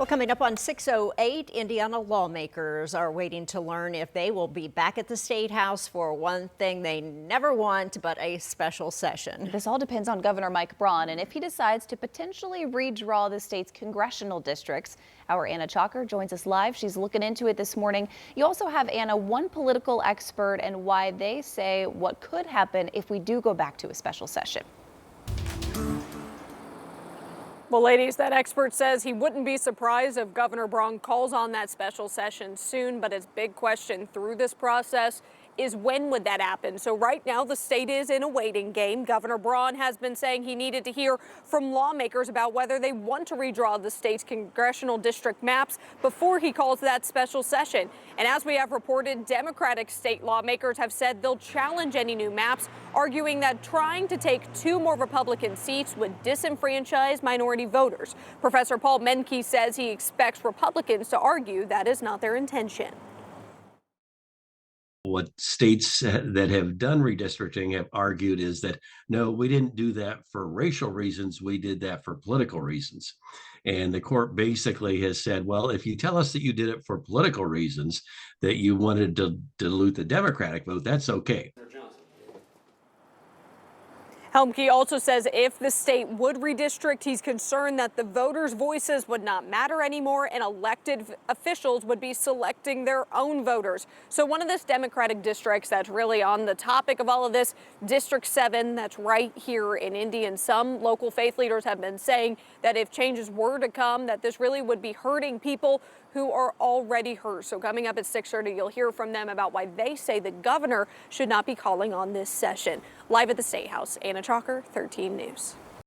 Well, coming up on 6:08, Indiana lawmakers are waiting to learn if they will be back at the State House for one thing they never want, but a special session. This all depends on Governor Mike Braun and if he decides to potentially redraw the state's congressional districts. Our Anna Chalker joins us live. She's looking into it this morning. You also have, Anna, one political expert and why they say what could happen if we do go back to a special session. Well, ladies, that expert says he wouldn't be surprised if Governor Braun calls on that special session soon. But his big question through this process is when would that happen? So right now the state is in a waiting game. Governor Braun has been saying he needed to hear from lawmakers about whether they want to redraw the state's congressional district maps before he calls that special session. And as we have reported, Democratic state lawmakers have said they'll challenge any new maps, arguing that trying to take two more Republican seats would disenfranchise minority voters. Professor Paul Menke says he expects Republicans to argue that is not their intention. What states that have done redistricting have argued is that, no, we didn't do that for racial reasons. We did that for political reasons. And the court basically has said, well, if you tell us that you did it for political reasons, that you wanted to dilute the Democratic vote, that's okay. Helmke also says if the state would redistrict, he's concerned that the voters' voices would not matter anymore and elected officials would be selecting their own voters. So one of the Democratic districts that's really on the topic of all of this, District 7, that's right here in Indy. And some local faith leaders have been saying that if changes were to come, that this really would be hurting people who are already hurt. So coming up at 6:30, you'll hear from them about why they say the governor should not be calling on this session. Live at the State House, Anna Chalker, 13 News.